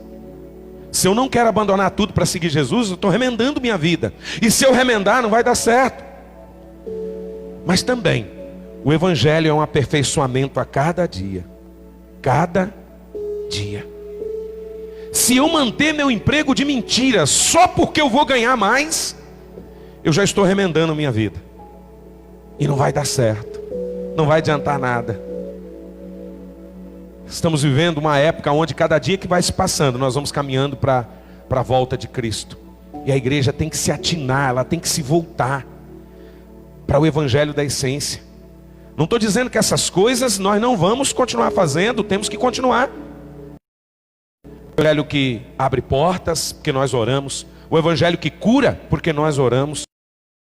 Speaker 1: Se eu não quero abandonar tudo para seguir Jesus, eu estou remendando minha vida. E se eu remendar, não vai dar certo. Mas também, o evangelho é um aperfeiçoamento a cada dia. Cada dia. Se eu manter meu emprego de mentira só porque eu vou ganhar mais, eu já estou remendando minha vida. E não vai dar certo. não vai adiantar nada. Estamos vivendo uma época onde cada dia que vai se passando, nós vamos caminhando para a volta de Cristo. E a igreja tem que se atinar, ela tem que se voltar para o evangelho da essência. Não estou dizendo que essas coisas nós não vamos continuar fazendo, temos que continuar. O evangelho que abre portas, porque nós oramos. O evangelho que cura, porque nós oramos.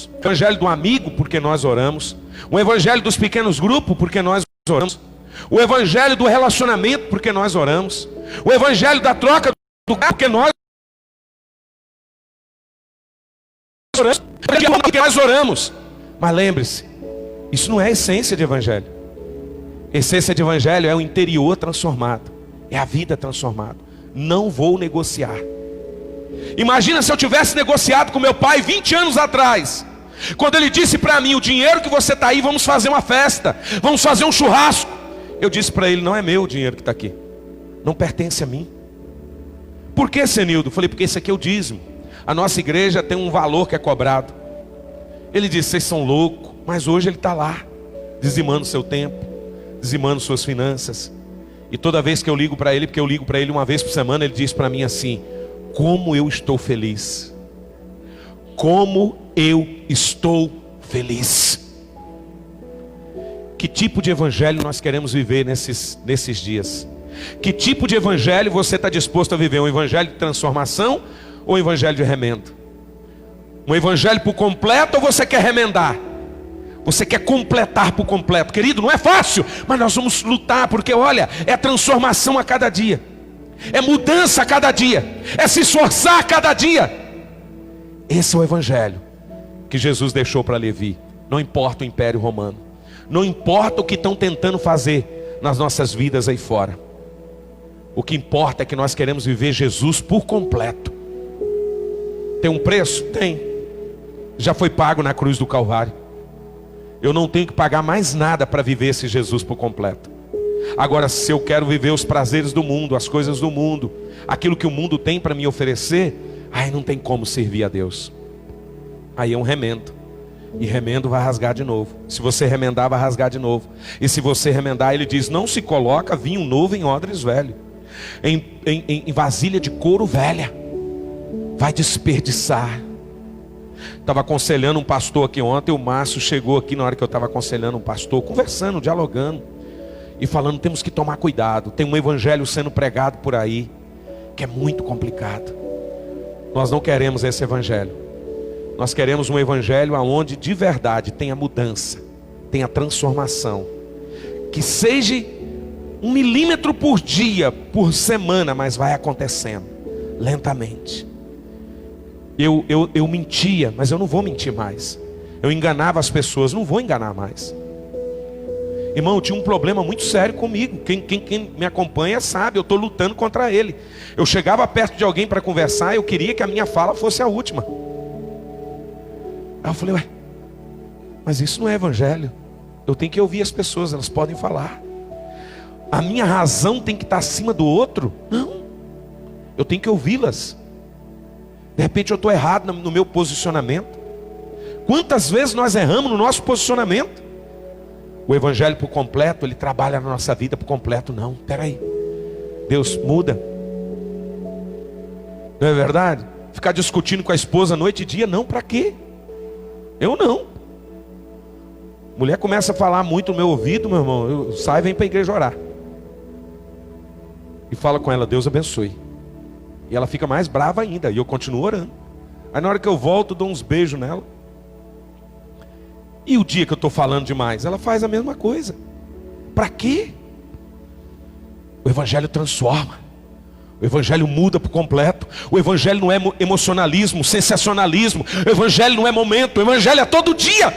Speaker 1: O evangelho do amigo, porque nós oramos. O evangelho dos pequenos grupos, porque nós oramos. O evangelho do relacionamento, porque nós oramos. O evangelho da troca do carro, porque nós oramos. Porque nós oramos. Mas lembre-se, isso não é a essência de evangelho. A essência de evangelho é o interior transformado, é a vida transformada. Não vou negociar. Imagina se eu tivesse negociado com meu pai 20 anos atrás, quando ele disse para mim: o dinheiro que você está aí, vamos fazer uma festa, vamos fazer um churrasco. Eu disse para ele: não é meu o dinheiro que está aqui, não pertence a mim. Por que, Senildo? Eu falei: porque esse aqui é o dízimo. A nossa igreja tem um valor que é cobrado. Ele disse: vocês são loucos. Mas hoje ele está lá, dizimando seu tempo, dizimando suas finanças. E toda vez que eu ligo para ele, porque eu ligo para ele uma vez por semana, ele diz para mim assim: como eu estou feliz. Como eu estou feliz. Que tipo de evangelho nós queremos viver nesses dias? Que tipo de evangelho você está disposto a viver? Um evangelho de transformação ou um evangelho de remendo? Um evangelho por completo ou você quer remendar? Você quer completar por completo? Querido, não é fácil, mas nós vamos lutar, porque olha, é transformação a cada dia, é mudança a cada dia, é se esforçar a cada dia. Esse é o evangelho que Jesus deixou para Levi. Não importa o império romano, não importa o que estão tentando fazer nas nossas vidas aí fora. O que importa é que nós queremos viver Jesus por completo. Tem um preço? Tem. Já foi pago na cruz do Calvário. Eu não tenho que pagar mais nada para viver esse Jesus por completo. Agora, se eu quero viver os prazeres do mundo, as coisas do mundo, aquilo que o mundo tem para me oferecer, aí não tem como servir a Deus. Aí é um remendo. E remendo vai rasgar de novo. Se você remendar, vai rasgar de novo. E se você remendar, ele diz: não se coloca vinho novo em odres velho, em vasilha de couro velha. Vai desperdiçar. Estava aconselhando um pastor aqui ontem. O Márcio chegou aqui na hora que eu estava aconselhando um pastor, conversando, dialogando e falando: temos que tomar cuidado. Tem um evangelho sendo pregado por aí que é muito complicado. Nós não queremos esse evangelho. Nós queremos um evangelho onde de verdade tenha mudança, tenha transformação, que seja 1 milímetro por dia, por semana, mas vai acontecendo lentamente. Eu mentia, mas eu não vou mentir mais. Eu enganava as pessoas, não vou enganar mais. Irmão, eu tinha um problema muito sério comigo. Quem me acompanha sabe, eu estou lutando contra ele. Eu chegava perto de alguém para conversar, eu queria que a minha fala fosse a última. Aí eu falei: ué, mas isso não é evangelho. Eu tenho que ouvir as pessoas, elas podem falar. A minha razão tem que estar acima do outro? Não, eu tenho que ouvi-las. De repente eu estou errado no meu posicionamento. Quantas vezes nós erramos no nosso posicionamento? O evangelho por completo, ele trabalha na nossa vida por completo. Não, peraí, Deus muda. Não é verdade? Ficar discutindo com a esposa noite e dia, não, para quê? Eu não. Mulher começa a falar muito no meu ouvido, meu irmão, eu saio e venho para a igreja orar. E fala com ela: Deus abençoe. E ela fica mais brava ainda, e eu continuo orando. Aí na hora que eu volto, dou uns beijos nela. E o dia que eu estou falando demais, ela faz a mesma coisa. Para quê? O evangelho transforma. O evangelho muda por completo. O evangelho não é emocionalismo, sensacionalismo. O evangelho não é momento, o evangelho é todo dia.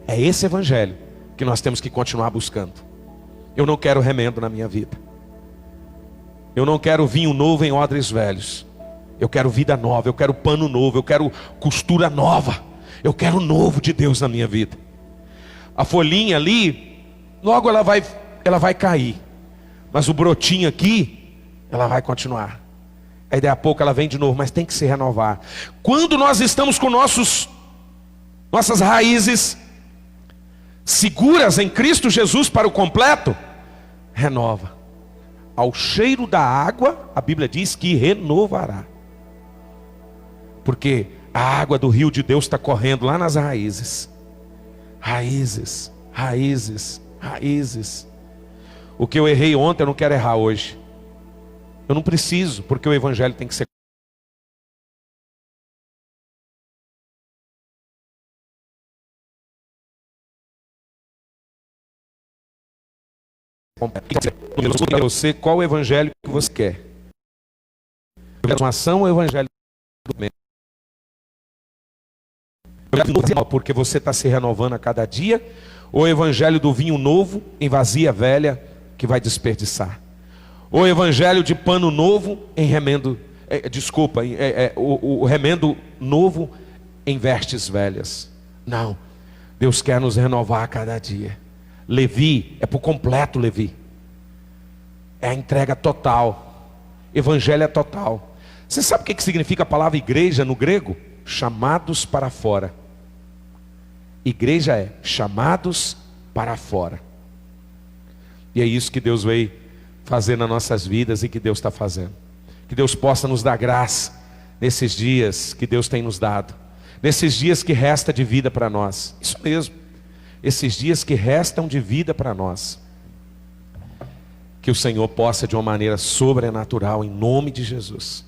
Speaker 1: É esse evangelho que nós temos que continuar buscando. Eu não quero remendo na minha vida. Eu não quero vinho novo em odres velhos. Eu quero vida nova, eu quero pano novo, eu quero costura nova. Eu quero o novo de Deus na minha vida. A folhinha ali, logo ela vai cair. Mas o brotinho aqui, ela vai continuar. Aí daí a pouco ela vem de novo, mas tem que se renovar. Quando nós estamos com nossas raízes seguras em Cristo Jesus para o completo, renova. Ao cheiro da água, a Bíblia diz que renovará. Porque a água do rio de Deus está correndo lá nas raízes. Raízes, raízes, raízes. O que eu errei ontem, eu não quero errar hoje. Eu não preciso, porque o evangelho tem que ser para você. Qual o evangelho que você quer? Transformação ou evangelho do meio? Porque você está se renovando a cada dia, ou o evangelho do vinho novo em vazia velha que vai desperdiçar, ou o evangelho de pano novo em remendo, o remendo novo em vestes velhas. Não, Deus quer nos renovar a cada dia. Levi é por completo. Levi é a entrega total. Evangelho é total. Você sabe o que significa a palavra igreja no grego? Chamados para fora. Igreja é chamados para fora. E é isso que Deus veio fazer nas nossas vidas e que Deus está fazendo. Que Deus possa nos dar graça nesses dias que Deus tem nos dado, nesses dias que resta de vida para nós. Isso mesmo, esses dias que restam de vida para nós. Que o Senhor possa de uma maneira sobrenatural, em nome de Jesus,